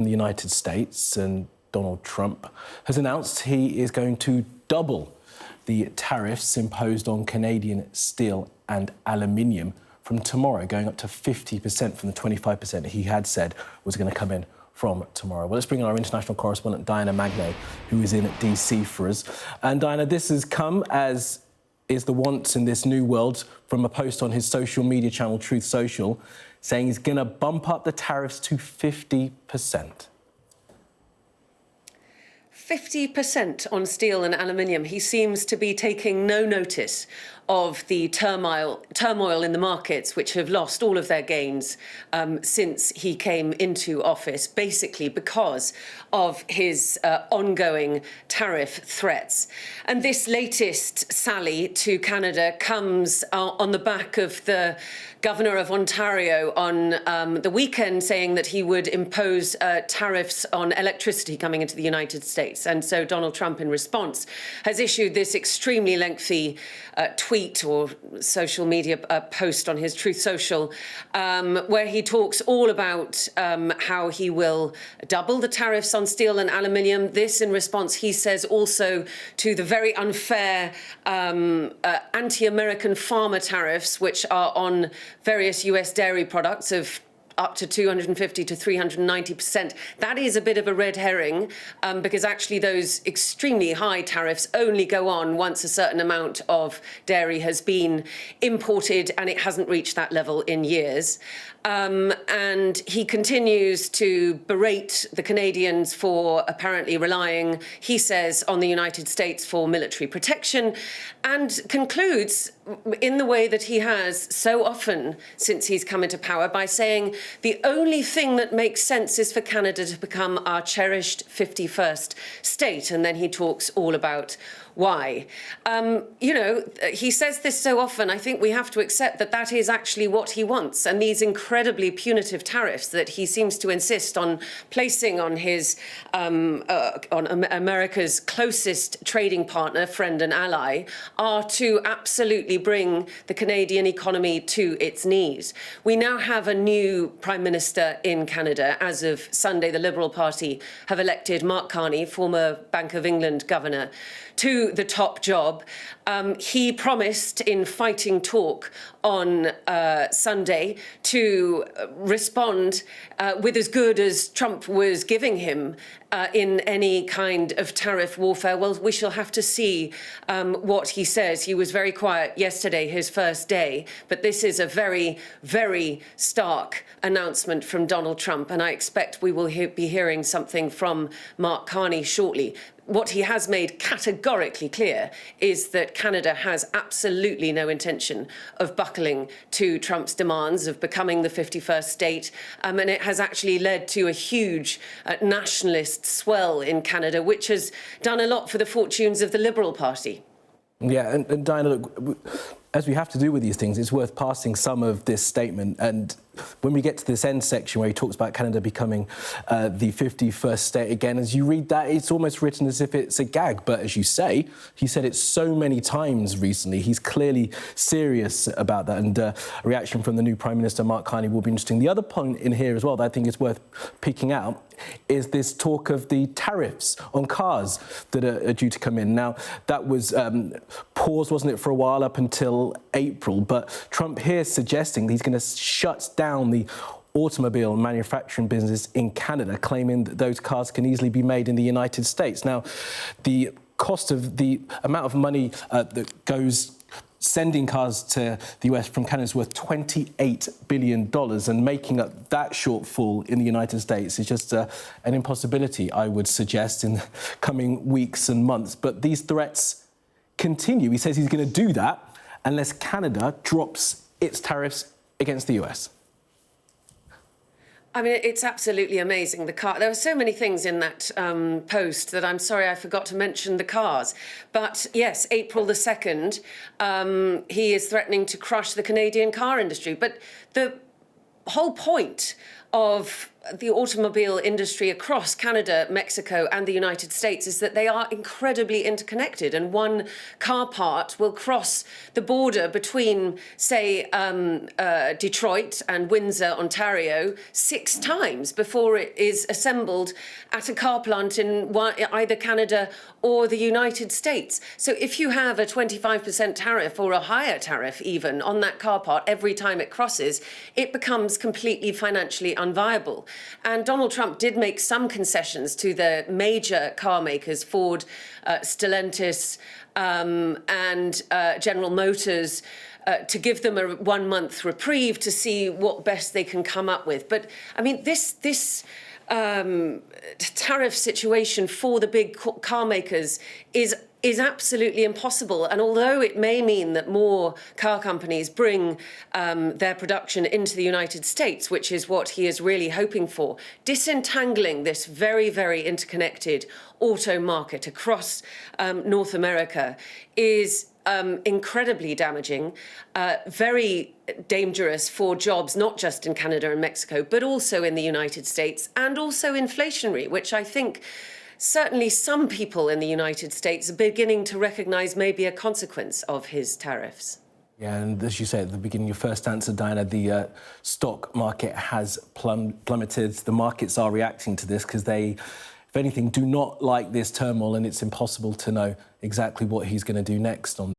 in the United States, and Donald Trump has announced he is going to double the tariffs imposed on Canadian steel and aluminium from tomorrow, going up to 50% from the 25% he had said was going to come in from tomorrow. Well, let's bring in our international correspondent, Diana Magno, who is in DC for us. And Diana, this has come, as is the wont in this new world, from a post on his social media channel, Truth Social, saying he's going to bump up the tariffs to 50%. 50% on steel and aluminium. He seems to be taking no notice of the turmoil in the markets, which have lost all of their gains since he came into office, basically because of his ongoing tariff threats. And this latest sally to Canada comes on the back of the Governor of Ontario on the weekend saying that he would impose tariffs on electricity coming into the United States. And so Donald Trump, in response, has issued this extremely lengthy tweet or social media post on his Truth Social, where he talks all about how he will double the tariffs on steel and aluminium. This in response, he says, also to the very unfair anti-American farmer tariffs, which are on various US dairy products of up to 250 to 390%. That is a bit of a red herring because actually those extremely high tariffs only go on once a certain amount of dairy has been imported, and it hasn't reached that level in years. And he continues to berate the Canadians for apparently relying, he says, on the United States for military protection, and concludes in the way that he has so often since he's come into power by saying the only thing that makes sense is for Canada to become our cherished 51st state. And then he talks all about why. You know, he says this so often, I think we have to accept that that is actually what he wants. And these incredibly punitive tariffs that he seems to insist on placing on his, on America's closest trading partner, friend and ally, are to absolutely bring the Canadian economy to its knees. We now have a new Prime Minister in Canada. As of Sunday, the Liberal Party have elected Mark Carney, former Bank of England governor, to the top job. He promised in Fighting Talk on Sunday to respond with as good as Trump was giving him in any kind of tariff warfare. Well, we shall have to see what he says. He was very quiet yesterday, his first day, but this is a very, very stark announcement from Donald Trump, and I expect we will be hearing something from Mark Carney shortly. What he has made categorically clear is that Canada has absolutely no intention of buckling to Trump's demands of becoming the 51st state. And it has actually led to a huge nationalist swell in Canada, which has done a lot for the fortunes of the Liberal Party. Yeah, and Diana, look, as we have to do with these things, it's worth passing some of this statement. And when we get to this end section where he talks about Canada becoming the 51st state again, as you read that, it's almost written as if it's a gag. But as you say, he said it so many times recently. He's clearly serious about that. And a reaction from the new Prime Minister, Mark Carney, will be interesting. The other point in here as well that I think is worth picking out is this talk of the tariffs on cars that are due to come in. Now, that was paused, wasn't it, for a while up until April. But Trump here suggesting he's going to shut down the automobile manufacturing business in Canada, claiming that those cars can easily be made in the United States. Now, the cost of the amount of money that goes sending cars to the US from Canada is worth $28 billion, and making up that shortfall in the United States is just an impossibility, I would suggest, in the coming weeks and months. But these threats continue. He says he's going to do that unless Canada drops its tariffs against the US. I mean, it's absolutely amazing. There are so many things in that post that I'm sorry I forgot to mention the cars. But yes, April the 2nd, he is threatening to crush the Canadian car industry. But the whole point of the automobile industry across Canada, Mexico and the United States is that they are incredibly interconnected, and one car part will cross the border between, say, Detroit and Windsor, Ontario, 6 times before it is assembled at a car plant in either Canada or the United States. So if you have a 25% tariff or a higher tariff even on that car part every time it crosses, it becomes completely financially unviable. And Donald Trump did make some concessions to the major car makers, Ford, Stellantis, and General Motors, to give them a 1-month reprieve to see what best they can come up with. But I mean, this tariff situation for the big car makers is absolutely impossible. And although it may mean that more car companies bring their production into the United States, which is what he is really hoping for, disentangling this very, very interconnected auto market across North America is incredibly damaging, very dangerous for jobs, not just in Canada and Mexico, but also in the United States, and also inflationary, which I think certainly some people in the United States are beginning to recognise may be a consequence of his tariffs. Yeah, and as you said at the beginning, your first answer, Diana, the stock market has plummeted. The markets are reacting to this because they, if anything, do not like this turmoil, and it's impossible to know exactly what he's going to do next on